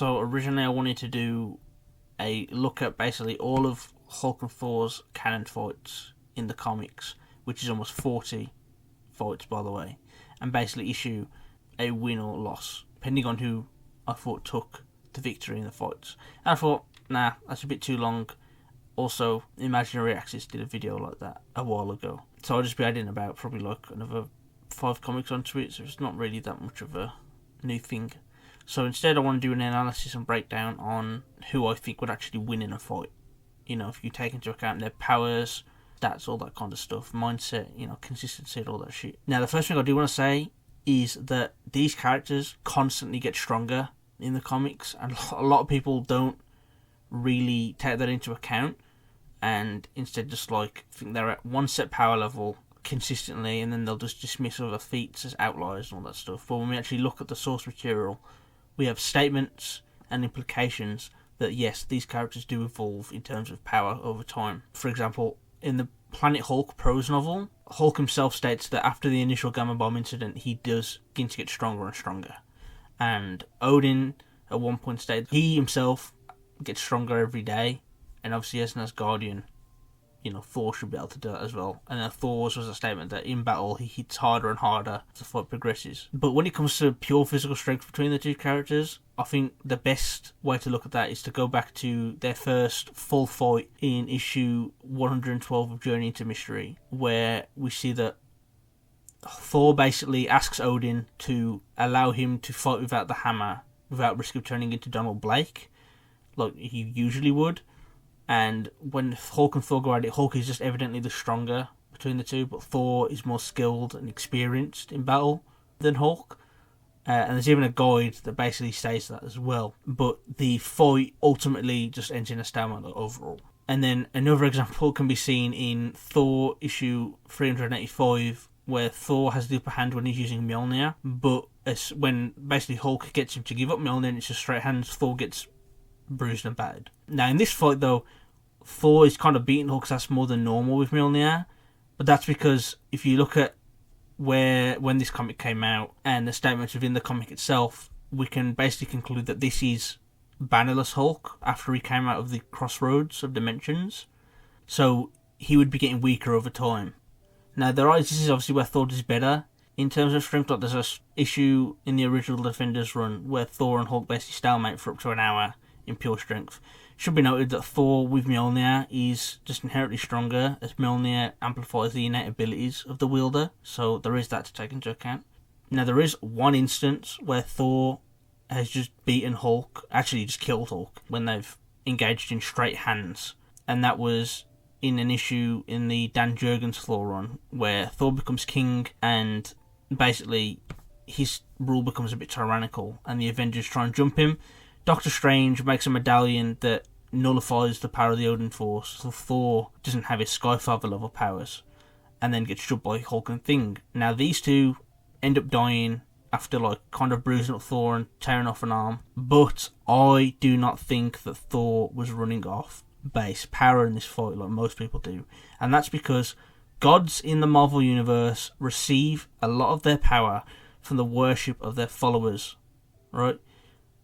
So originally I wanted to do a look at basically all of Hulk and Thor's canon fights in the comics, which is almost 40 fights, by the way, and basically issue a win or loss, depending on who I thought took the victory in the fights. And I thought, nah, that's a bit too long. Also, Imaginary Axis did a video like that a while ago, so I'll just be adding about probably like another 5 comics onto it, so it's not really that much of a new thing. So instead I want to do an analysis and breakdown on who I think would actually win in a fight. You know, if you take into account their powers, stats, all that kind of stuff, mindset, you know, consistency and all that shit. Now, the first thing I do want to say is that these characters constantly get stronger in the comics, and a lot of people don't really take that into account, and instead just like think they're at one set power level consistently, and then they'll just dismiss other feats as outliers and all that stuff. But when we actually look at the source material, we have statements and implications that yes, these characters do evolve in terms of power over time. For example, in the Planet Hulk prose novel, Hulk himself states that after the initial Gamma Bomb incident, he does begin to get stronger and stronger. And Odin at one point stated he himself gets stronger every day, and obviously as an Asgardian, you know, Thor should be able to do that as well. And then Thor's was a statement that in battle he hits harder and harder as the fight progresses. But when it comes to pure physical strength between the two characters, I think the best way to look at that is to go back to their first full fight in issue 112 of Journey into Mystery, where we see that Thor basically asks Odin to allow him to fight without the hammer, without risk of turning into Donald Blake, like he usually would. And when Hulk and Thor go at it, Hulk is just evidently the stronger between the two, but Thor is more skilled and experienced in battle than Hulk. And there's even a guide that basically states that as well. But the fight ultimately just ends in a stalemate overall. And then another example can be seen in Thor issue 385, where Thor has the upper hand when he's using Mjolnir, but when basically Hulk gets him to give up Mjolnir and it's just straight hands, Thor gets bruised and battered. Now in this fight though, Thor is kind of beating Hulk's ass more than normal with Mjolnir, but that's because if you look at when this comic came out and the statements within the comic itself, we can basically conclude that this is Bannerless Hulk after he came out of the crossroads of dimensions, so he would be getting weaker over time. Now this is obviously where Thor is better in terms of strength. Like there's a issue in the original Defenders run where Thor and Hulk basically stalemate for up to an hour in pure strength. Should be noted that Thor with Mjolnir is just inherently stronger, as Mjolnir amplifies the innate abilities of the wielder, so there is that to take into account. Now there is one instance where Thor has just beaten Hulk, actually just killed Hulk, when they've engaged in straight hands, and that was in an issue in the Dan Jurgens Thor run, where Thor becomes king and basically his rule becomes a bit tyrannical and the Avengers try and jump him. Doctor Strange makes a medallion that nullifies the power of the Odin Force, so Thor doesn't have his Skyfather level powers, and then gets jumped by Hulk and Thing. Now these two end up dying after like kind of bruising up Thor and tearing off an arm, but I do not think that Thor was running off base power in this fight like most people do, and that's because gods in the Marvel Universe receive a lot of their power from the worship of their followers, right?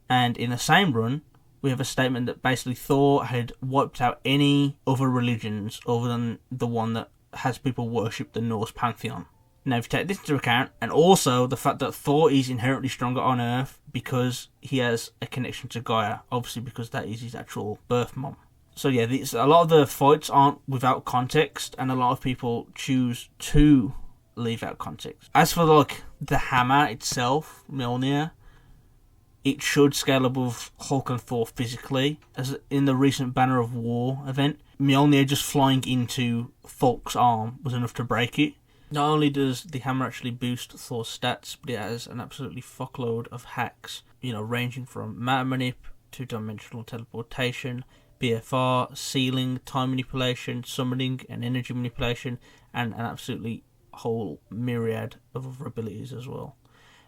And in the same run, we have a statement that basically Thor had wiped out any other religions other than the one that has people worship the Norse pantheon. Now, if you take this into account, and also the fact that Thor is inherently stronger on Earth because he has a connection to Gaia, obviously because that is his actual birth mom. So yeah, a lot of the fights aren't without context, and a lot of people choose to leave out context. As for like the hammer itself, Mjolnir, it should scale above Hulk and Thor physically, as in the recent Banner of War event, Mjolnir just flying into Thor's arm was enough to break it. Not only does the hammer actually boost Thor's stats, but it has an absolutely fuckload of hacks, you know, ranging from matter manip to dimensional teleportation, BFR, sealing, time manipulation, summoning and energy manipulation, and an absolutely whole myriad of other abilities as well.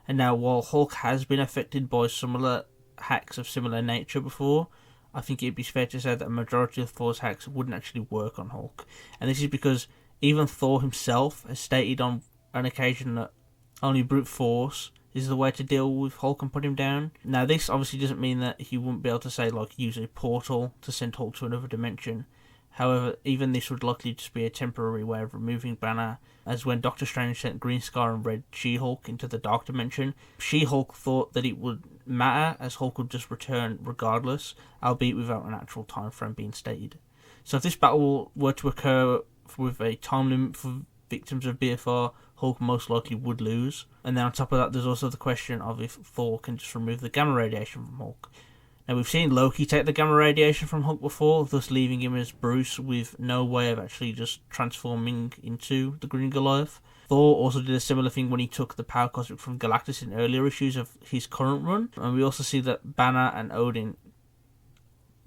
And now, while Hulk has been affected by similar hacks of similar nature before, I think it'd be fair to say that a majority of Thor's hacks wouldn't actually work on Hulk. And this is because even Thor himself has stated on an occasion that only brute force is the way to deal with Hulk and put him down. Now, this obviously doesn't mean that he wouldn't be able to, say, like, use a portal to send Hulk to another dimension. However, even this would likely just be a temporary way of removing Banner, as when Doctor Strange sent Green Scar and Red She-Hulk into the Dark Dimension, She-Hulk thought that it would matter, as Hulk would just return regardless, albeit without an actual time frame being stated. So if this battle were to occur with a time limit for victims of BFR, Hulk most likely would lose. And then on top of that, there's also the question of if Thor can just remove the gamma radiation from Hulk. Now, we've seen Loki take the gamma radiation from Hulk before, thus leaving him as Bruce with no way of actually just transforming into the Green Goliath. Thor also did a similar thing when he took the power cosmic from Galactus in earlier issues of his current run. And we also see that Banner and Odin,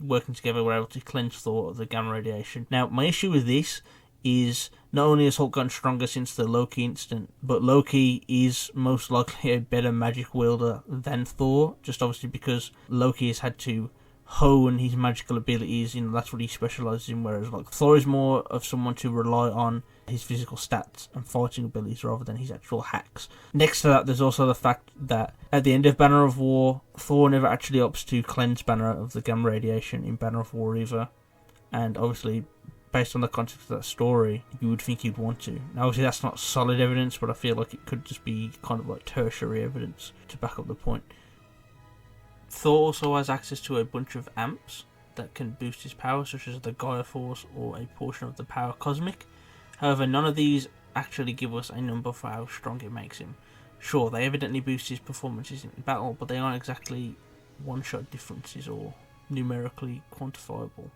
working together, were able to cleanse Thor of the gamma radiation. Now, my issue with this is not only has Hulk gotten stronger since the Loki incident, but Loki is most likely a better magic wielder than Thor, just obviously because Loki has had to hone his magical abilities, that's what he specialises in, whereas like Thor is more of someone to rely on his physical stats and fighting abilities rather than his actual hacks. Next to that, there's also the fact that at the end of Banner of War, Thor never actually opts to cleanse Banner of the gamma radiation in Banner of War either, and obviously based on the context of that story, you would think he'd want to. Now, obviously that's not solid evidence, but I feel like it could just be kind of like tertiary evidence to back up the point. Thor also has access to a bunch of amps that can boost his power, such as the Gaia Force or a portion of the Power Cosmic. However, none of these actually give us a number for how strong it makes him. Sure, they evidently boost his performances in battle, but they aren't exactly one-shot differences or numerically quantifiable.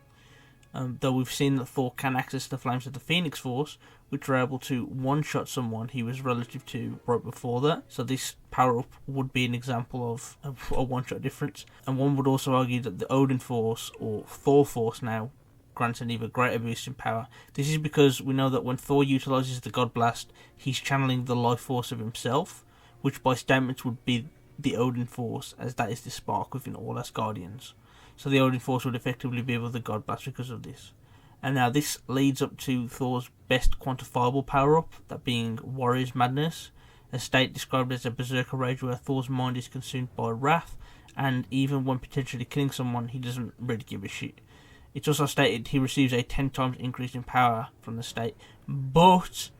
Though we've seen that Thor can access the flames of the Phoenix Force, which are able to one-shot someone he was relative to right before that. So this power-up would be an example of a one-shot difference. And one would also argue that the Odin Force, or Thor Force now, grants an even greater boost in power. This is because we know that when Thor utilises the God Blast, he's channeling the life force of himself, which by statements would be the Odin Force, as that is the spark within all Asgardians. So the Odin Force would effectively be able to God Blast because of this. And now this leads up to Thor's best quantifiable power-up, that being Warrior's Madness, a state described as a berserker rage where Thor's mind is consumed by wrath, and even when potentially killing someone, he doesn't really give a shit. It's also stated he receives a 10 times increase in power from the state, but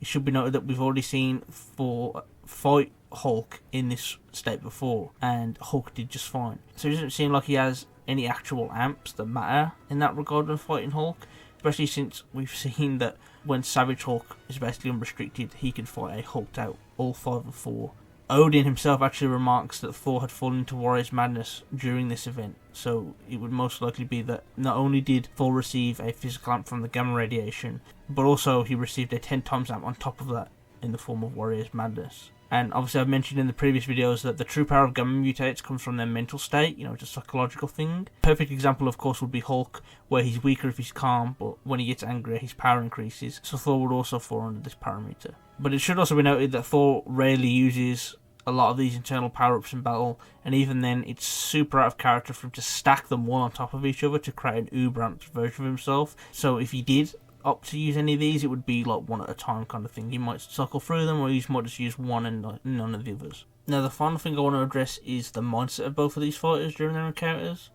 it should be noted that we've already seen Thor fight Hulk in this state before, and Hulk did just fine. So it doesn't seem like he has any actual amps that matter in that regard when fighting Hulk, especially since we've seen that when Savage Hulk is basically unrestricted, he can fight a Hulked out all 5 of 4. Odin himself actually remarks that Thor had fallen into Warrior's Madness during this event, so it would most likely be that not only did Thor receive a physical amp from the gamma radiation, but also he received a 10 times amp on top of that in the form of Warrior's Madness. And obviously I've mentioned in the previous videos that the true power of gamma mutates comes from their mental state, it's a psychological thing. Perfect example, of course, would be Hulk, where he's weaker if he's calm, but when he gets angry, his power increases. So Thor would also fall under this parameter. But it should also be noted that Thor rarely uses a lot of these internal power-ups in battle, and even then it's super out of character for him to stack them one on top of each other to create an uber-amped version of himself. So if he did opt to use any of these, it would be like one at a time kind of thing. He might cycle through them, or he might just use one and none of the others. Now, the final thing I want to address is the mindset of both of these fighters during their encounters.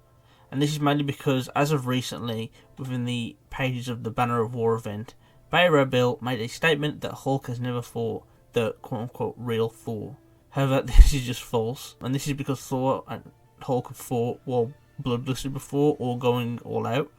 And this is mainly because, as of recently, within the pages of the Banner of War event, Beta Ray Bill made a statement that Hulk has never fought the quote-unquote real Thor. However, this is just false, and this is because Thor and Hulk have fought while bloodlusted before or going all out.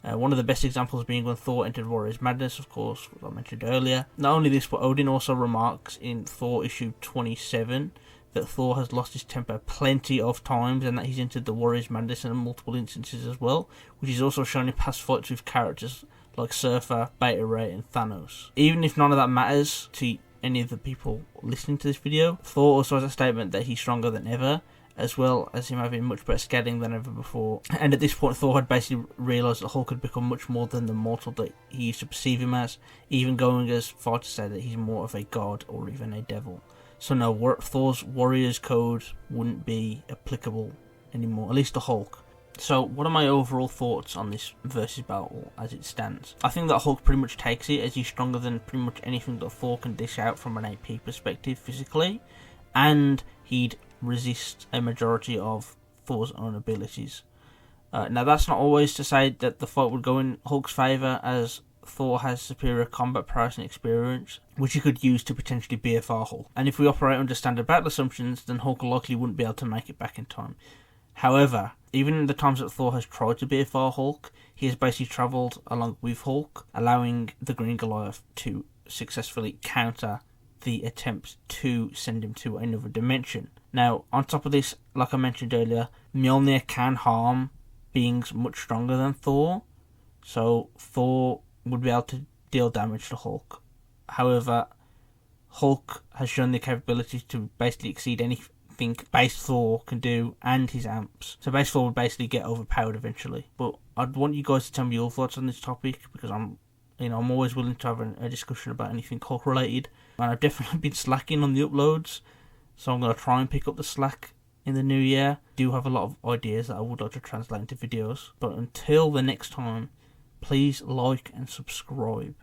One of the best examples being when Thor entered Warrior's Madness, of course, as I mentioned earlier. Not only this, but Odin also remarks in Thor issue 27 that Thor has lost his temper plenty of times and that he's entered the Warrior's Madness in multiple instances as well, which is also shown in past fights with characters like Surfer, Beta Ray and Thanos. Even if none of that matters to any of the people listening to this video, Thor also has a statement that he's stronger than ever, as well as him having much better scaling than ever before. And at this point, Thor had basically realised that Hulk had become much more than the mortal that he used to perceive him as, even going as far to say that he's more of a god or even a devil. So no, Thor's Warriors Code wouldn't be applicable anymore, at least to Hulk. So what are my overall thoughts on this versus battle as it stands? I think that Hulk pretty much takes it, as he's stronger than pretty much anything that Thor can dish out from an AP perspective physically. and he'd resist a majority of Thor's own abilities. Now, that's not always to say that the fight would go in Hulk's favour, as Thor has superior combat prowess and experience, which he could use to potentially BFR Hulk. And if we operate under standard battle assumptions, then Hulk likely wouldn't be able to make it back in time. However, even in the times that Thor has tried to BFR Hulk, he has basically travelled along with Hulk, allowing the Green Goliath to successfully counter the attempt to send him to another dimension. Now, on top of this, like I mentioned earlier, Mjolnir can harm beings much stronger than Thor, so Thor would be able to deal damage to Hulk. However, Hulk has shown the capability to basically exceed anything base Thor can do and his amps. So base Thor would basically get overpowered eventually. But I'd want you guys to tell me your thoughts on this topic, because I'm always willing to have a discussion about anything Hulk related. And I've definitely been slacking on the uploads, so I'm going to try and pick up the slack in the new year. I do have a lot of ideas that I would like to translate into videos. But until the next time, please like and subscribe.